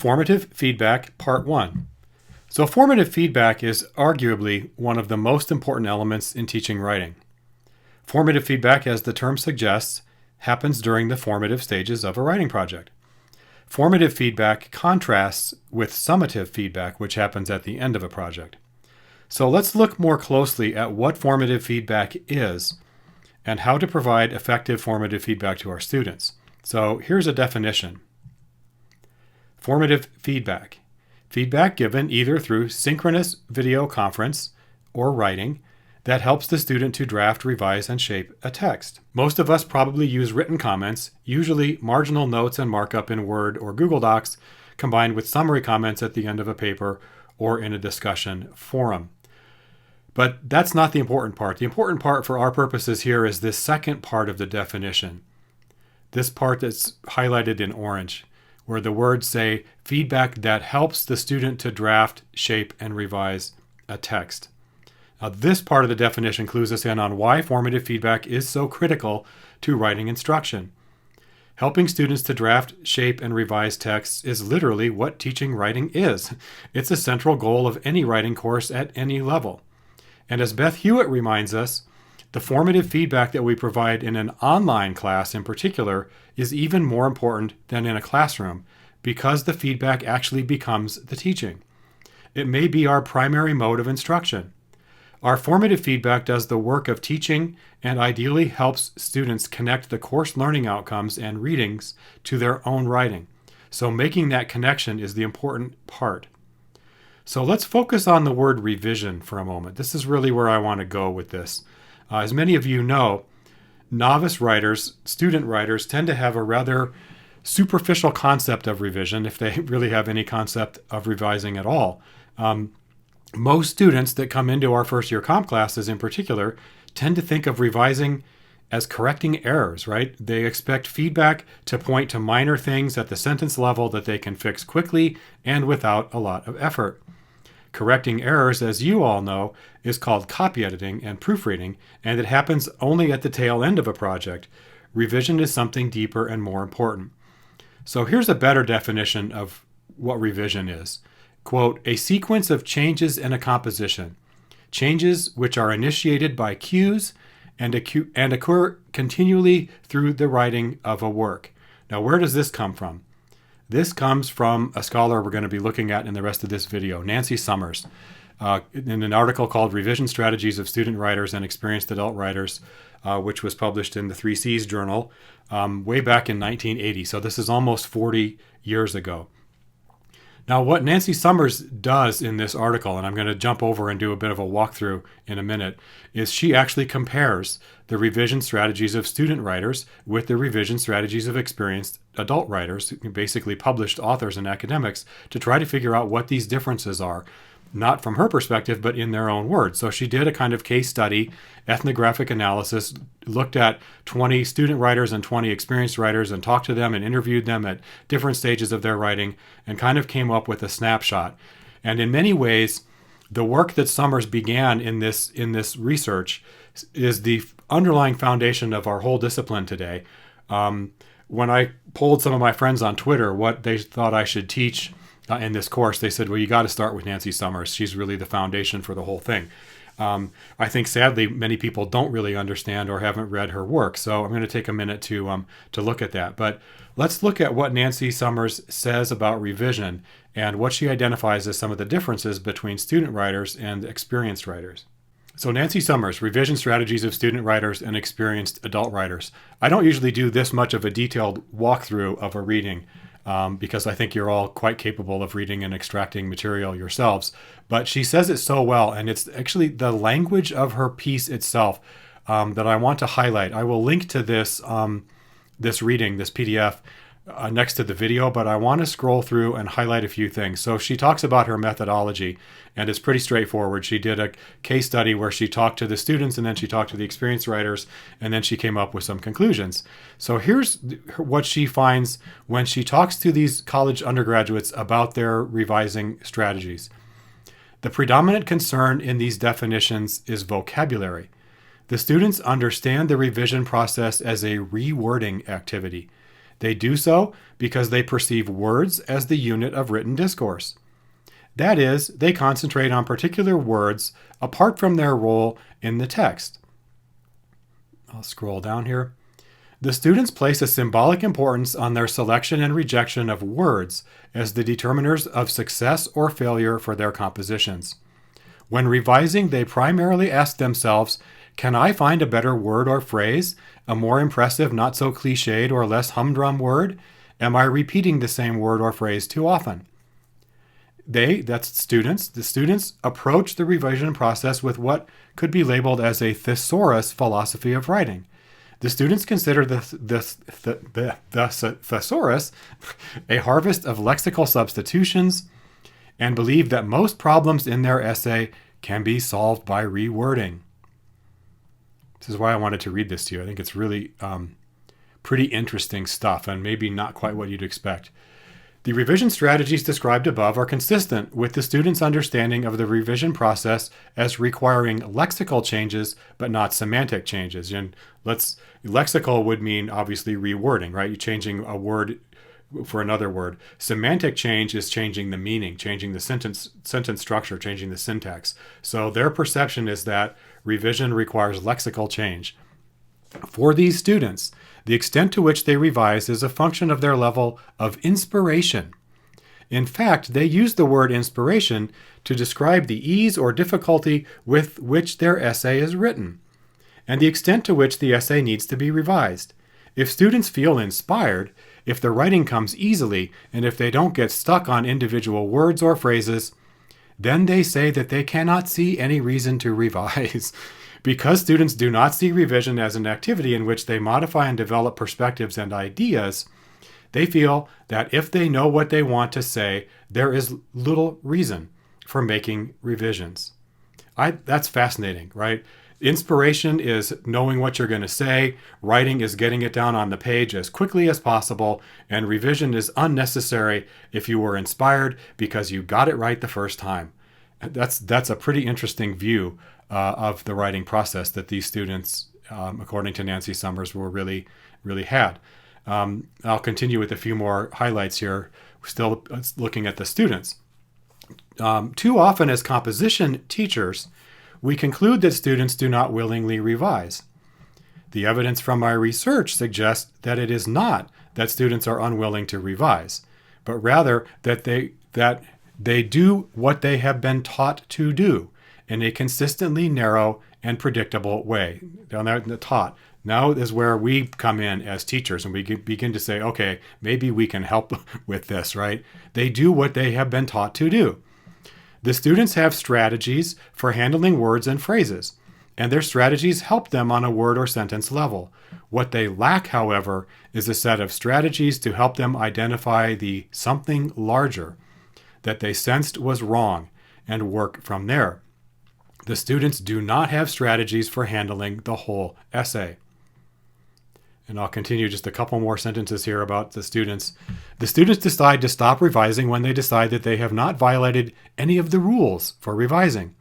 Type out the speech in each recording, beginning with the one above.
Formative Feedback, Part 1. So formative feedback is arguably one of the most important elements in teaching writing. Formative feedback, as the term suggests, happens during the formative stages of a writing project. Formative feedback contrasts with summative feedback, which happens at the end of a project. So let's look more closely at what formative feedback is and how to provide effective formative feedback to our students. So here's a definition. Formative feedback. Feedback given either through synchronous video conference or writing that helps the student to draft, revise, and shape a text. Most of us probably use written comments, usually marginal notes and markup in Word or Google Docs, combined with summary comments at the end of a paper or in a discussion forum. But that's not the important part. The important part for our purposes here is this second part of the definition. This part that's highlighted in orange, where the words say feedback that helps the student to draft, shape, and revise a text. Now, this part of the definition clues us in on why formative feedback is so critical to writing instruction. Helping students to draft, shape, and revise texts is literally what teaching writing is. It's a central goal of any writing course at any level. And as Beth Hewitt reminds us, the formative feedback that we provide in an online class in particular is even more important than in a classroom because the feedback actually becomes the teaching. It may be our primary mode of instruction. Our formative feedback does the work of teaching and ideally helps students connect the course learning outcomes and readings to their own writing. So making that connection is the important part. So let's focus on the word revision for a moment. This is really where I want to go with this. As many of you know, novice writers, student writers, tend to have a rather superficial concept of revision, if they really have any concept of revising at all. Most students that come into our first year comp classes in particular tend to think of revising as correcting errors, right? They expect feedback to point to minor things at the sentence level that they can fix quickly and without a lot of effort. Correcting errors, as you all know, is called copy editing and proofreading, and it happens only at the tail end of a project. Revision is something deeper and more important. So here's a better definition of what revision is. Quote, a sequence of changes in a composition, changes which are initiated by cues and occur continually through the writing of a work. Now, where does this come from? This comes from a scholar we're going to be looking at in the rest of this video, Nancy Summers, in an article called Revision Strategies of Student Writers and Experienced Adult Writers, which was published in the 3Cs Journal way back in 1980. So this is almost 40 years ago. Now, what Nancy Summers does in this article, and I'm going to jump over and do a bit of a walkthrough in a minute, is she actually compares the revision strategies of student writers with the revision strategies of experienced adult writers, basically published authors and academics, to try to figure out what these differences are, not from her perspective, but in their own words. So she did a kind of case study, ethnographic analysis, looked at 20 student writers and 20 experienced writers and talked to them and interviewed them at different stages of their writing and kind of came up with a snapshot. And in many ways, the work that Summers began in this research is the underlying foundation of our whole discipline today. When I polled some of my friends on Twitter what they thought I should teach in this course, they said, well, you got to start with Nancy Summers. She's really the foundation for the whole thing. I think, sadly, many people don't really understand or haven't read her work. So I'm going to take a minute to look at that. But let's look at what Nancy Summers says about revision and what she identifies as some of the differences between student writers and experienced writers. So Nancy Summers, Revision Strategies of Student Writers and Experienced Adult Writers. I don't usually do this much of a detailed walkthrough of a reading because I think you're all quite capable of reading and extracting material yourselves. But she says it so well, and it's actually the language of her piece itself that I want to highlight. I will link to this reading, this PDF, next to the video, but I want to scroll through and highlight a few things. So she talks about her methodology, and it's pretty straightforward. She did a case study where she talked to the students, and then she talked to the experienced writers, and then she came up with some conclusions. So here's what she finds when she talks to these college undergraduates about their revising strategies. The predominant concern in these definitions is vocabulary. The students understand the revision process as a rewording activity. They do so because they perceive words as the unit of written discourse. That is, they concentrate on particular words apart from their role in the text. I'll scroll down here. The students place a symbolic importance on their selection and rejection of words as the determiners of success or failure for their compositions. When revising, they primarily ask themselves, can I find a better word or phrase, a more impressive, not so cliched or less humdrum word? Am I repeating the same word or phrase too often? The students approach the revision process with what could be labeled as a thesaurus philosophy of writing. The students consider the thesaurus a harvest of lexical substitutions and believe that most problems in their essay can be solved by rewording. This is why I wanted to read this to you. I think it's really pretty interesting stuff and maybe not quite what you'd expect. The revision strategies described above are consistent with the student's understanding of the revision process as requiring lexical changes, but not semantic changes. And lexical would mean obviously rewording, right? You're changing a word for another word. Semantic change is changing the meaning, changing the sentence structure, changing the syntax. So their perception is that revision requires lexical change. For these students, the extent to which they revise is a function of their level of inspiration. In fact, they use the word inspiration to describe the ease or difficulty with which their essay is written, and the extent to which the essay needs to be revised. If students feel inspired, if the writing comes easily, and if they don't get stuck on individual words or phrases, then they say that they cannot see any reason to revise. Because students do not see revision as an activity in which they modify and develop perspectives and ideas, they feel that if they know what they want to say, there is little reason for making revisions. That's fascinating, right? Inspiration is knowing what you're going to say. Writing is getting it down on the page as quickly as possible. And revision is unnecessary if you were inspired because you got it right the first time. That's a pretty interesting view of the writing process that these students, according to Nancy Summers, were really had. I'll continue with a few more highlights here, still looking at the students. Too often as composition teachers, we conclude that students do not willingly revise. The evidence from my research suggests that it is not that students are unwilling to revise, but rather that they do what they have been taught to do in a consistently narrow and predictable way. Down there, taught. Now is where we come in as teachers and we begin to say, okay, maybe we can help with this, right? They do what they have been taught to do. The students have strategies for handling words and phrases, and their strategies help them on a word or sentence level. What they lack, however, is a set of strategies to help them identify the something larger that they sensed was wrong and work from there. The students do not have strategies for handling the whole essay. And I'll continue just a couple more sentences here about the students. The students decide to stop revising when they decide that they have not violated any of the rules for revising.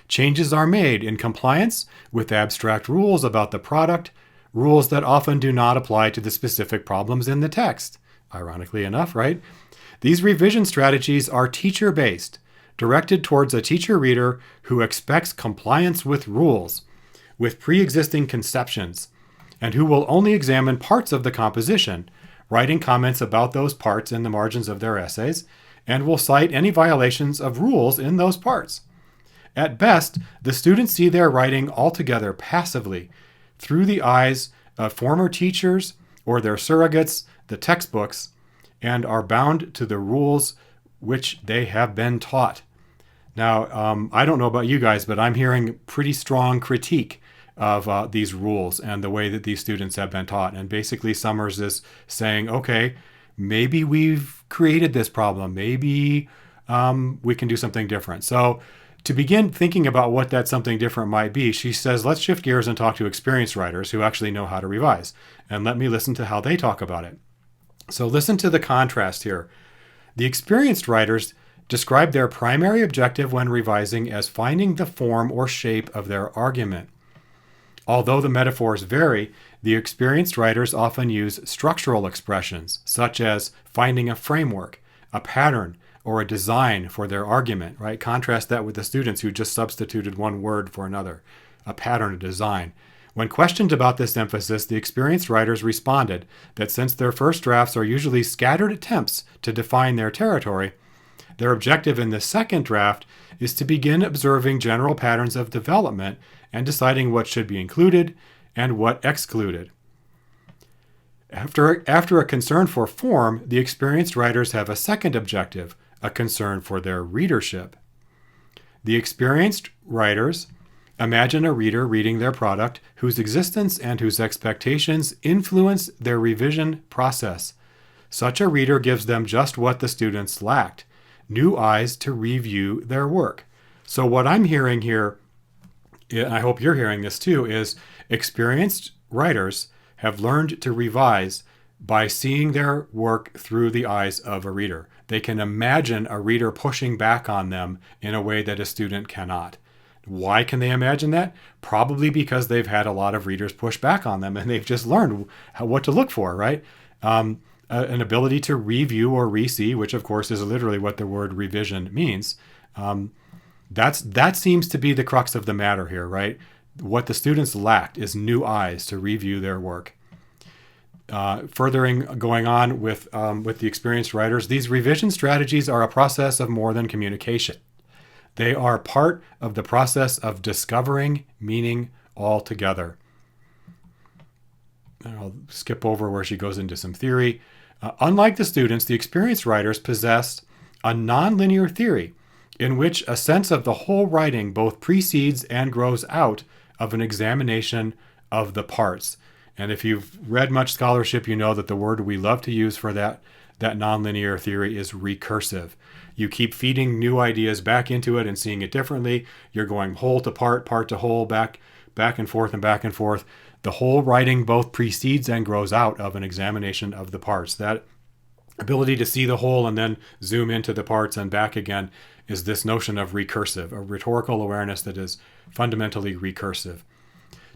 Changes are made in compliance with abstract rules about the product, rules that often do not apply to the specific problems in the text. Ironically enough, right? These revision strategies are teacher-based, directed towards a teacher reader who expects compliance with rules, with pre-existing conceptions, and who will only examine parts of the composition, writing comments about those parts in the margins of their essays, and will cite any violations of rules in those parts. At best, the students see their writing altogether passively, through the eyes of former teachers or their surrogates, the textbooks, and are bound to the rules which they have been taught. Now, I don't know about you guys, but I'm hearing pretty strong critique of these rules and the way that these students have been taught. And basically Summers is saying, okay, maybe we've created this problem. Maybe we can do something different. So to begin thinking about what that something different might be, she says, let's shift gears and talk to experienced writers who actually know how to revise. And let me listen to how they talk about it. So listen to the contrast here. The experienced writers describe their primary objective when revising as finding the form or shape of their argument. Although the metaphors vary, The experienced writers often use structural expressions, such as finding a framework, a pattern, or a design for their argument, right? Contrast that with the students who just substituted one word for another, a pattern, a design. When questioned about this emphasis, the experienced writers responded that since their first drafts are usually scattered attempts to define their territory, their objective in the second draft is to begin observing general patterns of development and deciding what should be included and what excluded. After a concern for form, the experienced writers have a second objective, a concern for their readership. The experienced writers imagine a reader reading their product whose existence and whose expectations influence their revision process. Such a reader gives them just what the students lacked, new eyes to review their work. So what I'm hearing here, and I hope you're hearing this too, is experienced writers have learned to revise by seeing their work through the eyes of a reader. They can imagine a reader pushing back on them in a way that a student cannot. Why can they imagine that? Probably because they've had a lot of readers push back on them and they've just learned what to look for, right? An ability to review or re-see, which of course is literally what the word revision means. That seems to be the crux of the matter here, right? What the students lacked is new eyes to review their work. Going on with the experienced writers, these revision strategies are a process of more than communication. They are part of the process of discovering meaning altogether. And I'll skip over where she goes into some theory. Unlike the students, the experienced writers possess a nonlinear theory in which a sense of the whole writing both precedes and grows out of an examination of the parts. And if you've read much scholarship, you know that the word we love to use for that nonlinear theory is recursive. You keep feeding new ideas back into it and seeing it differently. You're going whole to part to whole, back and forth and back and forth. The whole writing both precedes and grows out of an examination of the parts. That ability to see the whole and then zoom into the parts and back again is this notion of recursive, a rhetorical awareness that is fundamentally recursive.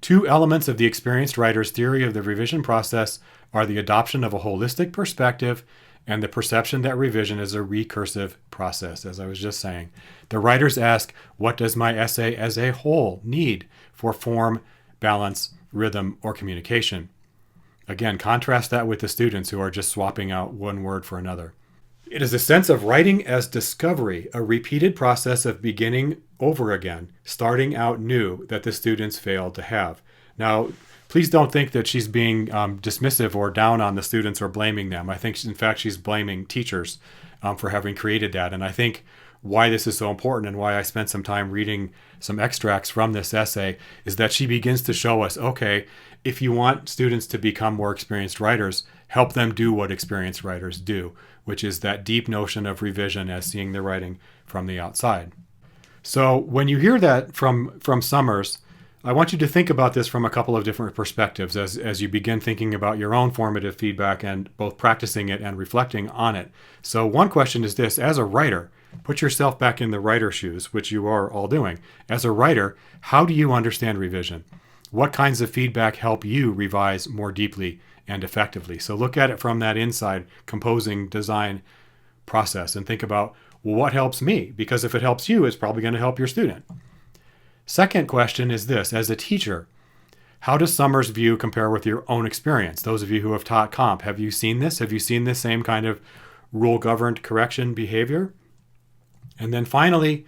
Two elements of the experienced writer's theory of the revision process are the adoption of a holistic perspective and the perception that revision is a recursive process, as I was just saying. The writers ask, what does my essay as a whole need for form, balance, rhythm, or communication? Again, contrast that with the students who are just swapping out one word for another. It is a sense of writing as discovery, a repeated process of beginning over again, starting out new that the students failed to have. Now, please don't think that she's being dismissive or down on the students or blaming them. I think, in fact, she's blaming teachers for having created that. And I think why this is so important and why I spent some time reading some extracts from this essay is that she begins to show us, okay, if you want students to become more experienced writers, help them do what experienced writers do, which is that deep notion of revision as seeing the writing from the outside. So when you hear that from Summers, I want you to think about this from a couple of different perspectives as you begin thinking about your own formative feedback and both practicing it and reflecting on it. So one question is this: as a writer, put yourself back in the writer's shoes, which you are all doing. As a writer, how do you understand revision? What kinds of feedback help you revise more deeply and effectively? So look at it from that inside composing design process and think about, well, what helps me? Because if it helps you, it's probably going to help your student. Second question is this: as a teacher, how does Summers' view compare with your own experience? Those of you who have taught comp, have you seen this? Have you seen this same kind of rule-governed correction behavior? And then finally,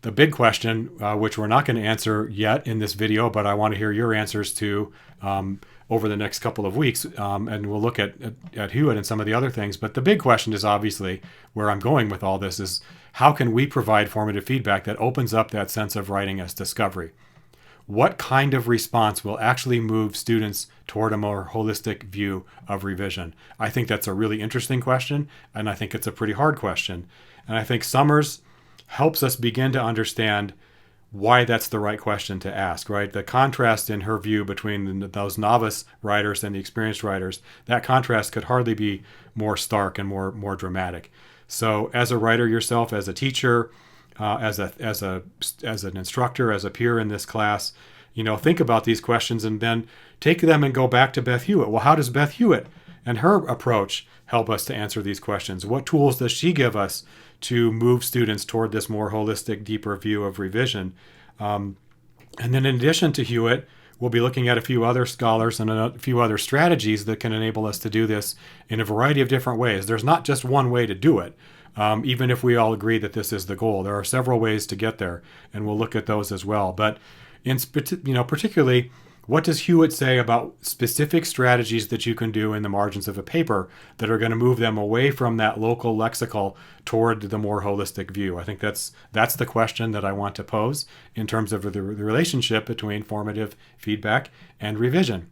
the big question, which we're not going to answer yet in this video, but I want to hear your answers to over the next couple of weeks, and we'll look at Hewitt and some of the other things. But the big question is obviously where I'm going with all this is, how can we provide formative feedback that opens up that sense of writing as discovery? What kind of response will actually move students toward a more holistic view of revision? I think that's a really interesting question, and I think it's a pretty hard question. And I think Summers helps us begin to understand why that's the right question to ask, right? The contrast in her view between those novice writers and the experienced writers, that contrast could hardly be more stark and more dramatic. So as a writer yourself, as a teacher, as an instructor, as a peer in this class, think about these questions and then take them and go back to Beth Hewitt. Well, how does Beth Hewitt and her approach help us to answer these questions? What tools does she give us to move students toward this more holistic, deeper view of revision? And then in addition to Hewitt, we'll be looking at a few other scholars and a few other strategies that can enable us to do this in a variety of different ways. There's not just one way to do it, even if we all agree that this is the goal. There are several ways to get there, and we'll look at those as well. But particularly, what does Hewitt say about specific strategies that you can do in the margins of a paper that are going to move them away from that local lexical toward the more holistic view? I think that's the question that I want to pose in terms of the relationship between formative feedback and revision.